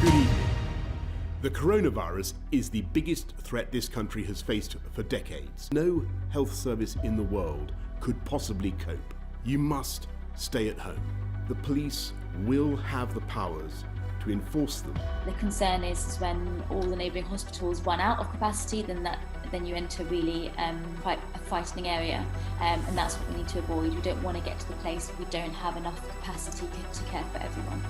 Good evening. The coronavirus is the biggest threat this country has faced for decades. No health service in the world could possibly cope. You must stay at home. The police will have the powers to enforce them. The concern is when all the neighbouring hospitals run out of capacity, then you enter really quite a frightening area, and that's what we need to avoid. We don't want to get to the place where we don't have enough capacity to care for everyone.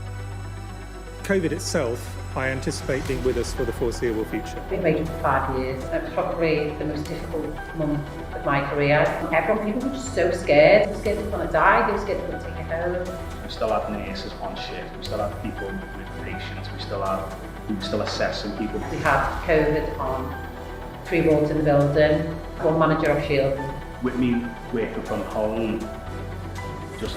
COVID itself, I anticipate being with us for the foreseeable future. I've been waiting for 5 years. It's probably the most difficult month of my career. People were just so scared. They were scared they were going to die. They were scared they were going to take it home. We still have nurses on shift. We still have people with patients. We still assessing people. We had COVID on 3 wards in the building. One manager off shield. With me working from home,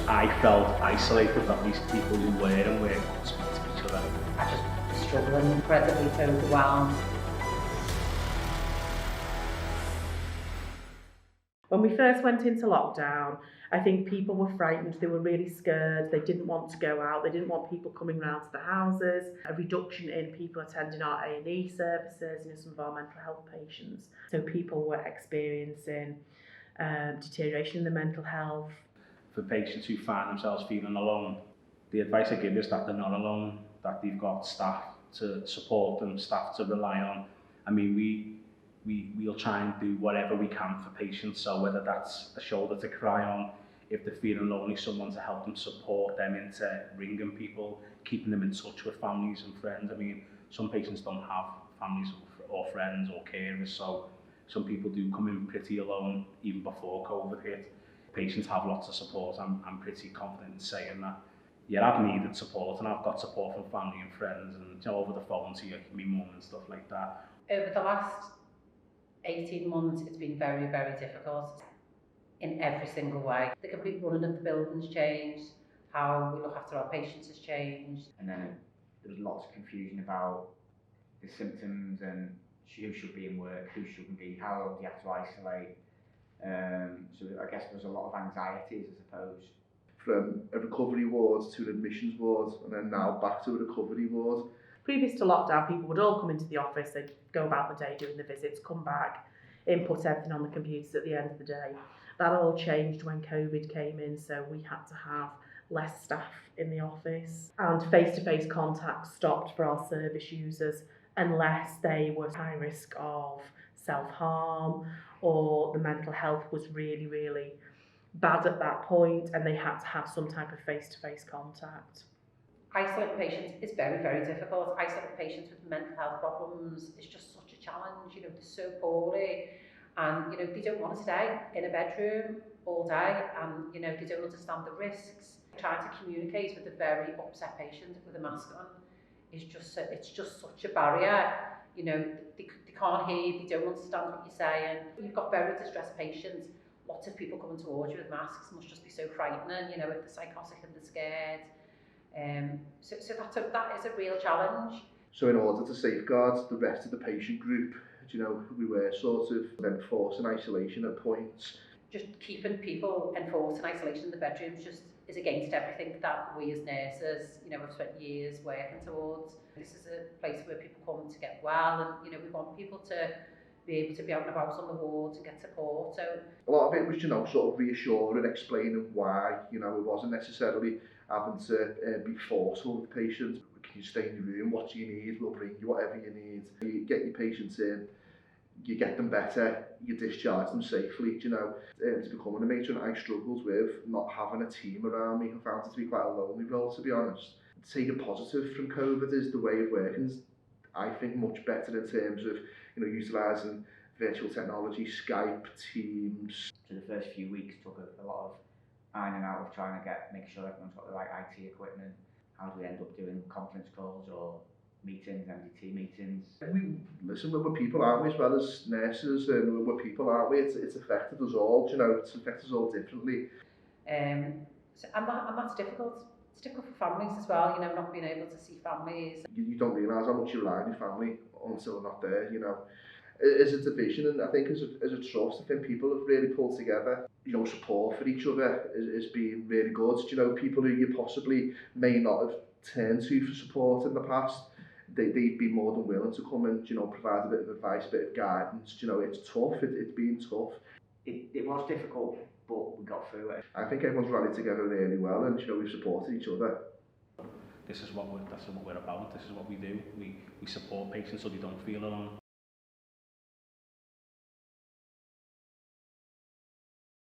I felt isolated from these people who were and weren't speaking to each other. I just was struggling, incredibly overwhelmed. When we first went into lockdown, I think people were frightened, they were really scared, they didn't want to go out, they didn't want people coming round to the houses, a reduction in people attending our A&E services, some of our mental health patients. So people were experiencing deterioration in their mental health. For patients who find themselves feeling alone, the advice I give is that they're not alone, that they've got staff to support them, staff to rely on. I mean, we'll try and do whatever we can for patients, so whether that's a shoulder to cry on, if they're feeling lonely, someone to help them, support them into ringing people, keeping them in touch with families and friends. I mean, some patients don't have families or friends or carers, so some people do come in pretty alone even before COVID hit. Patients have lots of support. I'm pretty confident in saying that. Yeah, I've needed support, and I've got support from family and friends, and over the phone to my mum and stuff like that. Over the last 18 months, it's been very, very difficult in every single way. The complete running of the building's changed, how we look after our patients has changed. And then there was lots of confusion about the symptoms and who should be in work, who shouldn't be, how long do you have to isolate. So I guess there's a lot of anxieties, I suppose. From a recovery ward to an admissions ward, and then now back to a recovery ward. Previous to lockdown, people would all come into the office, they'd go about the day doing the visits, come back, input everything on the computers at the end of the day. That all changed when COVID came in, so we had to have less staff in the office, and face-to-face contact stopped for our service users unless they were high risk of self-harm or the mental health was really, really bad at that point and they had to have some type of face-to-face contact. Isolating patients is very, very difficult. Isolating patients with mental health problems is just such a challenge. They're so poorly and, they don't want to stay in a bedroom all day and, they don't understand the risks. Trying to communicate with a very upset patient with a mask on is it's just such a barrier. They can't hear you, they don't understand what you're saying. You've got very distressed patients. Lots of people coming towards you with masks must just be so frightening, if they're psychotic and they're scared. So that is a real challenge. So in order to safeguard the rest of the patient group, we were sort of enforcing isolation at points. Just keeping people enforced in isolation in the bedrooms just is against everything that we as nurses, have spent years working towards. This is a place where people come to get well, and we want people to be able to be out and about on the wards and get support. So a lot of it was, sort of reassuring, explaining why, it wasn't necessarily having to be forceful with patients. Can you stay in your room? What do you need? We'll bring you whatever you need. You get your patients in, you get them better, you discharge them safely, It's becoming a matron I struggled with not having a team around me. I found it to be quite a lonely role, to be honest. Take a positive from COVID is the way of working, I think, much better in terms of, utilising virtual technology, Skype, Teams. So the first few weeks took a lot of ironing out of trying to make sure everyone's got the right IT equipment. How do we end up doing conference calls or meetings, MDT meetings? We're people, aren't we, as well as nurses, and we're people, aren't we? It's affected us all, it's affected us all differently. And that's difficult. It's difficult for families as well, not being able to see families. You don't realise how much you rely on your family until they're not there, As a division, and I think as a trust, I think people have really pulled together. Support for each other is being really good. People who you possibly may not have turned to for support in the past, they've been more than willing to come and, you know, provide a bit of advice, a bit of guidance. You know, it's tough, it's been tough. It was difficult, but we got through it. I think everyone's rallied together really well, and, you know, we've supported each other. This is what we're about. This is what we do. We support patients so they don't feel alone.